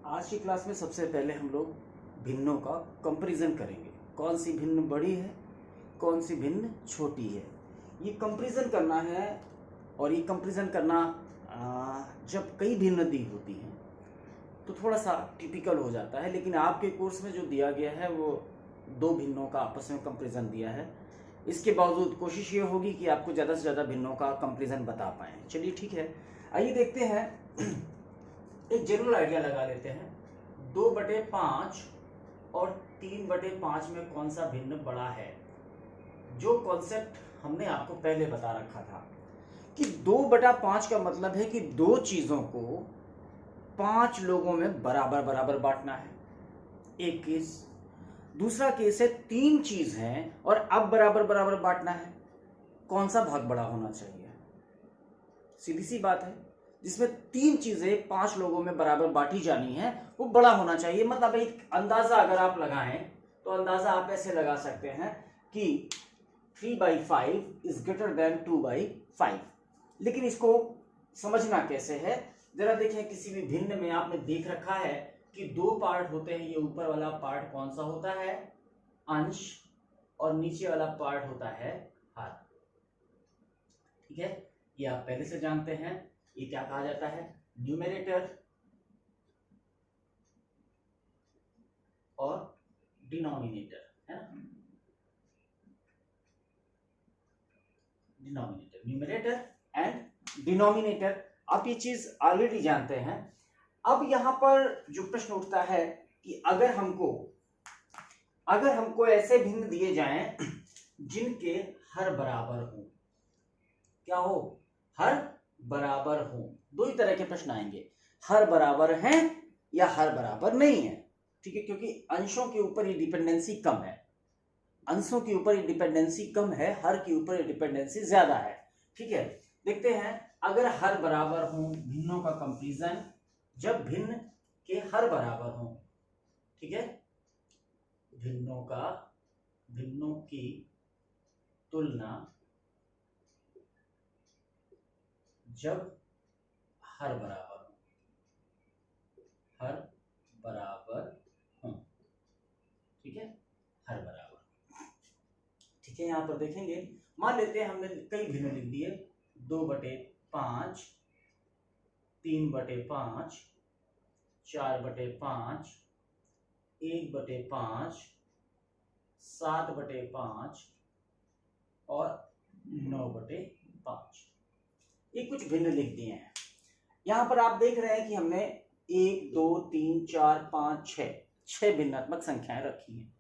आज की क्लास में सबसे पहले हम लोग भिन्नों का कंपैरिजन करेंगे। कौन सी भिन्न बड़ी है, कौन सी भिन्न छोटी है, ये कंपैरिजन करना है। और ये कंपैरिजन करना जब कई भिन्न दी होती हैं तो थोड़ा सा टिपिकल हो जाता है, लेकिन आपके कोर्स में जो दिया गया है वो दो भिन्नों का आपस में कंपैरिजन दिया है। इसके बावजूद कोशिश ये होगी कि आपको ज़्यादा से ज़्यादा भिन्नों का कंपैरिजन बता पाएँ। चलिए ठीक है, आइए देखते हैं। एक जनरल आइडिया लगा लेते हैं। 2/5 और 3/5 में कौन सा भिन्न बड़ा है। जो कॉन्सेप्ट हमने आपको पहले बता रखा था कि 2/5 का मतलब है कि दो चीजों को 5 लोगों में बराबर बराबर बांटना है, एक केस। दूसरा केस है 3 चीज हैं और अब बराबर बराबर बांटना है। कौन सा भाग बड़ा होना चाहिए? सीधी सी बात है, जिसमें 3 चीजें 5 लोगों में बराबर बांटी जानी है वो बड़ा होना चाहिए। मतलब एक अंदाजा अगर आप लगाएं तो अंदाजा आप ऐसे लगा सकते हैं कि 3/5 इज ग्रेटर देन 2/5। लेकिन इसको समझना कैसे है, जरा देखें। किसी भी भिन्न में आपने देख रखा है कि 2 पार्ट होते हैं। ये ऊपर वाला पार्ट कौन सा होता है? अंश। और नीचे वाला पार्ट होता है हर। ठीक है, ये आप पहले से जानते हैं। ये क्या कहा जाता है? न्यूमरेटर और डिनोमिनेटर, है ना? Denominator, numerator and denominator. आप ये चीज ऑलरेडी जानते हैं। अब यहां पर जो प्रश्न उठता है कि अगर हमको ऐसे भिन्न दिए जाएं जिनके हर बराबर हो। क्या हो? हर बराबर हो। दो ही तरह के प्रश्न आएंगे, हर बराबर हैं या हर बराबर नहीं है। ठीक है, क्योंकि अंशों के ऊपर ये डिपेंडेंसी कम है, अंशों के ऊपर ये डिपेंडेंसी कम है, हर के ऊपर ये डिपेंडेंसी ज्यादा है। ठीक है, देखते हैं। अगर हर बराबर हो, भिन्नों का कंपैरिजन जब भिन्न के हर बराबर हो। ठीक है, भिन्नों की तुलना जब हर बराबर हो। ठीक है, हर बराबर। ठीक है, यहां पर देखेंगे। मान लेते हैं हमने कई भिन्न लिख दिए। 2/5, 3/5, 4/5, 1/5, 7/5 और 9/5। ये कुछ भिन्न लिख दिए हैं। यहां पर आप देख रहे हैं कि हमने 1 2 3 4 5 6 भिन्नात्मक संख्याएं रखी हैं।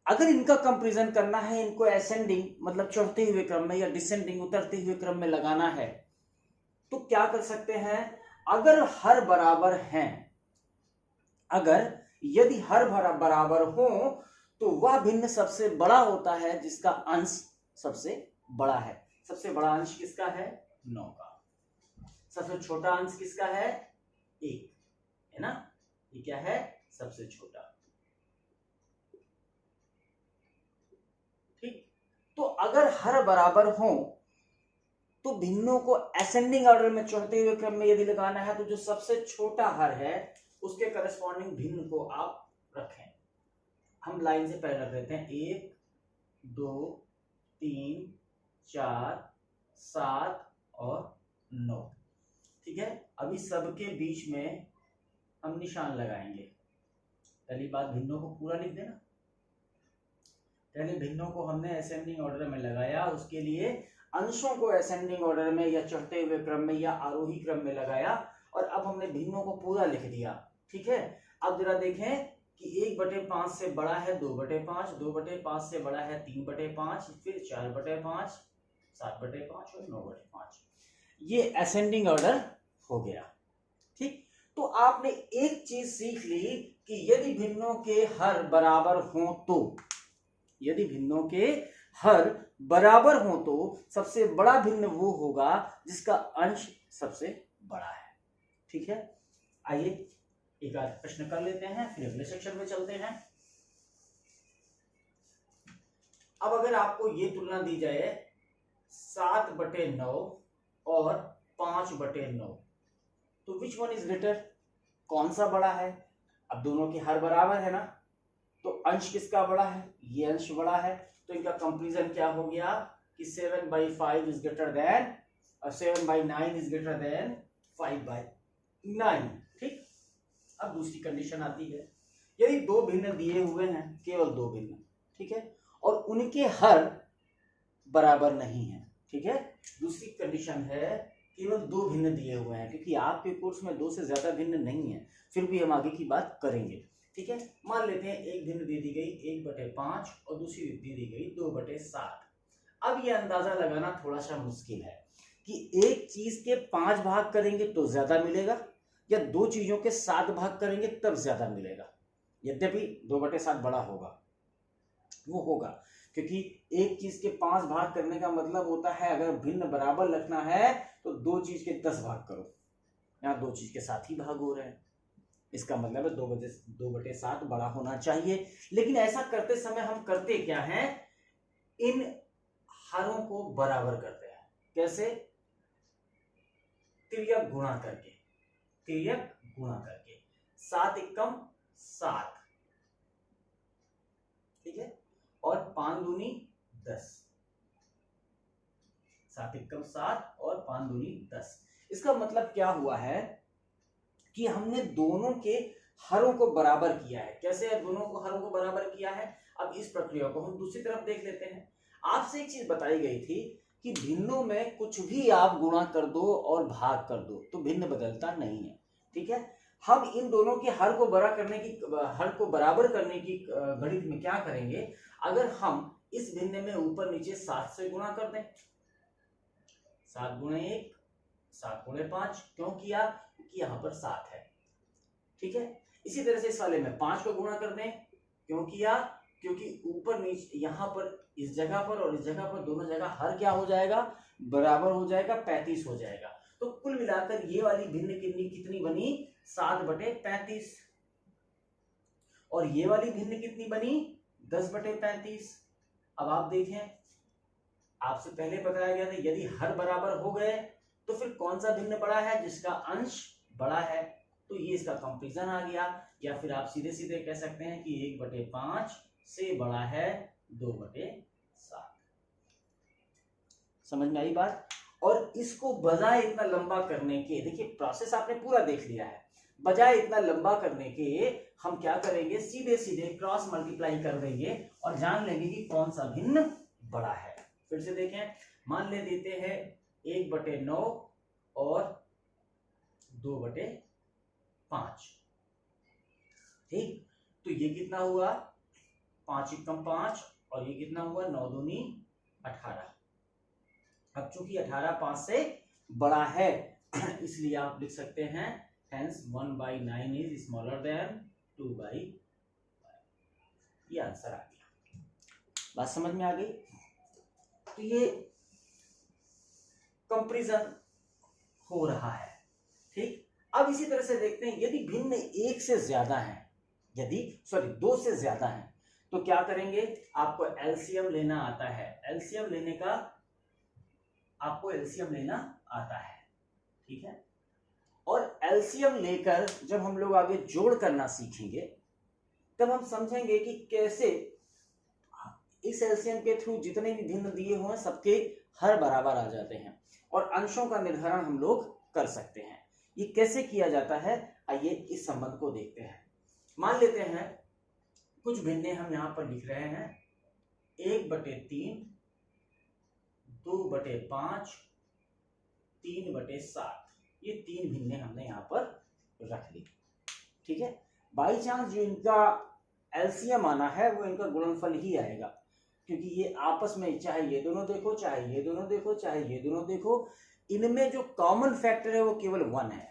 अगर इनका कंपैरिजन करना है, इनको असेंडिंग मतलब चढ़ते हुए क्रम में या डिसेंडिंग उतरते हुए क्रम में लगाना है, तो क्या कर सकते हैं? अगर हर बराबर हैं, यदि हर बराबर हो तो वह भिन्न सबसे बड़ा होता है जिसका अंश सबसे बड़ा है। सबसे बड़ा अंश किसका है? 9 का। सबसे छोटा अंश किसका है? 1, है ना? ये क्या है? सबसे छोटा। ठीक, तो अगर हर बराबर हो तो भिन्नों को असेंडिंग ऑर्डर में चढ़ते हुए क्रम में यदि लगाना है तो जो सबसे छोटा हर है उसके करस्पॉन्डिंग भिन्न को आप रखें। हम लाइन से पहले रख देते हैं 1 2 3 4 7 और 9। ठीक है, अभी सबके बीच में हम निशान लगाएंगे। पहली बात, भिन्नों को पूरा लिख देना। पहले भिन्नों को हमने असेंडिंग ऑर्डर में लगाया, उसके लिए अंशों को असेंडिंग ऑर्डर में या चढ़ते हुए क्रम में या आरोही क्रम में लगाया, और अब हमने भिन्नों को पूरा लिख दिया। ठीक है, अब जरा देखें कि 1/5 से बड़ा है 2/5, 2/5 से बड़ा है 3/5, फिर 4/5, 7/5 और 9/5। ये असेंडिंग ऑर्डर हो गया। ठीक, तो आपने एक चीज सीख ली कि यदि भिन्नों के हर बराबर हो तो, यदि भिन्नों के हर बराबर हो तो सबसे बड़ा भिन्न वो होगा जिसका अंश सबसे बड़ा है। ठीक है, आइए एक आध प्रश्न कर लेते हैं, फिर अगले सेक्शन में चलते हैं। अब अगर आपको ये तुलना दी जाए 7/9 और 5/9, तो विच वन इज ग्रेटर? कौन सा बड़ा है? अब दोनों के हर बराबर है ना, तो अंश किसका बड़ा है? ये अंश बड़ा है, तो इनका कंपैरिजन क्या हो गया कि 7/5 is greater than 7/9 is greater than 5/9। ठीक। अब दूसरी कंडीशन आती है, यदि दो भिन्न दिए हुए हैं, केवल दो भिन्न, ठीक है, और उनके हर बराबर नहीं है, ठीक है। दूसरी कंडीशन है केवल दो भिन्न दिए हुए हैं, क्योंकि आपके कोर्स में दो से ज्यादा भिन्न नहीं है, फिर भी हम आगे की बात करेंगे, ठीक है। मान लेते हैं एक भिन्न दे दी गई 1/5 और दूसरी दे दी गई 2/7। अब यह अंदाजा लगाना थोड़ा सा मुश्किल है कि एक चीज के 5 भाग करेंगे तो ज्यादा मिलेगा या दो चीजों के 7 भाग करेंगे तब ज्यादा मिलेगा। यद्यपि 2/7 बड़ा होगा, वो होगा, क्योंकि एक चीज के 5 भाग करने का मतलब होता है अगर भिन्न बराबर रखना है तो दो चीज के 10 भाग करो, यहाँ दो चीज के 7 ही भाग हो रहे हैं, इसका मतलब है 2/7 बड़ा होना चाहिए। लेकिन ऐसा करते समय हम करते क्या है, इन हरों को बराबर करते हैं। कैसे? तिर्यक गुणा करके, तिर्यक गुणा करके। 7 एकम 7, ठीक है, और 5 दूनी 10, 7 एकम 7 और 5 दूनी 10। इसका मतलब क्या हुआ है कि हमने दोनों के हरों को बराबर किया है। कैसे दोनों को हरों को बराबर किया है? अब इस प्रक्रिया को हम दूसरी तरफ देख लेते हैं। आपसे एक चीज बताई गई थी कि भिन्नों में कुछ भी आप गुणा कर दो और भाग कर दो तो भिन्न बदलता नहीं है, ठीक है। हम इन दोनों के हर को बराबर करने की गणित में क्या करेंगे, अगर हम इस भिन्न में ऊपर नीचे 7 से गुणा कर दें, 7 गुणे 1, 7 गुणे 5, क्यों किया? क्योंकि यहाँ पर 7 है, ठीक है। इसी तरह से इस वाले में 5 को गुणा कर दें, क्यों किया? क्योंकि ऊपर नीचे यहाँ पर इस जगह पर और इस जगह पर दोनों जगह हर क्या हो जाएगा, बराबर हो जाएगा, 35 हो जाएगा। तो कुल मिलाकर ये वाली भिन्न कितनी बनी, 7/35, और ये वाली भिन्न कितनी बनी, 10/35। अब आप देखें, आपसे पहले बताया गया था यदि हर बराबर हो गए तो फिर कौन सा भिन्न बड़ा है, जिसका अंश बड़ा है, तो ये इसका कंपैरिजन आ गया। या फिर आप सीधे सीधे कह सकते हैं कि 1/5 से बड़ा है 2/7। समझ में आई बात? और इसको बजाय इतना लंबा करने के, देखिए प्रोसेस आपने पूरा देख लिया है, बजाय इतना लंबा करने के हम क्या करेंगे, सीधे सीधे क्रॉस मल्टीप्लाई कर देंगे और जान लेंगे कि कौन सा भिन्न बड़ा है। फिर से देखें, मान ले देते हैं 1/9 और 2/5, ठीक। तो ये कितना हुआ, 5 एकम 5, और ये कितना हुआ, 9 दूनी 18। अब चूंकि 18 5 से बड़ा है इसलिए आप लिख सकते हैं hence 1/9 इज स्मॉलर देन 2/5। ये आंसर आ गया। बात समझ में आ गई? तो ये कंपैरिजन हो रहा है, ठीक। अब इसी तरह से देखते हैं यदि भिन्न एक से ज्यादा है, दो से ज्यादा है, तो क्या करेंगे, आपको एलसीएम लेना आता है। एलसीएम लेने का आपको एलसीएम लेना आता है, ठीक है। और एलसीएम लेकर जब हम लोग आगे जोड़ करना सीखेंगे तब हम समझेंगे कि कैसे इस एलसीएम के थ्रू जितने भी भिन्न दिए हुए हैं सबके हर बराबर आ जाते हैं और अंशों का निर्धारण हम लोग कर सकते हैं। ये कैसे किया जाता है, आइए इस संबंध को देखते हैं। मान लेते हैं कुछ भिन्ने हम यहां पर लिख रहे हैं, 1/3, 2/5, 3/7। ये 3 भिन्ने हमने यहां पर रख ली, ठीक है। बाई चांस जो इनका एलसीएम आना है वो इनका गुणनफल ही आएगा, क्योंकि ये आपस में चाहे ये दोनों देखो, चाहे ये दोनों देखो, चाहे ये दोनों देखो, इनमें जो कॉमन फैक्टर है वो केवल 1 है,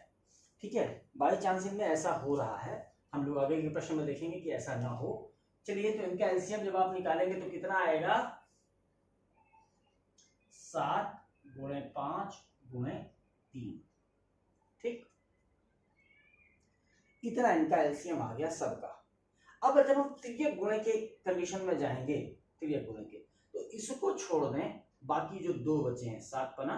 ठीक है। बाई चांस इनमें ऐसा हो रहा है, हम लोग आगे के प्रश्न में देखेंगे कि ऐसा ना हो। चलिए, तो इनका एलसीएम जब आप निकालेंगे तो कितना आएगा, 7 गुणे 5 गुणे 3, ठीक। इतना इनका एलसीएम आ गया सबका। अब जब हम तिर्यक गुणे के कंडीशन में जाएंगे, तिर्यक गुणे के, तो इसको छोड़ दें, बाकी जो 2 बचे हैं, 7 पना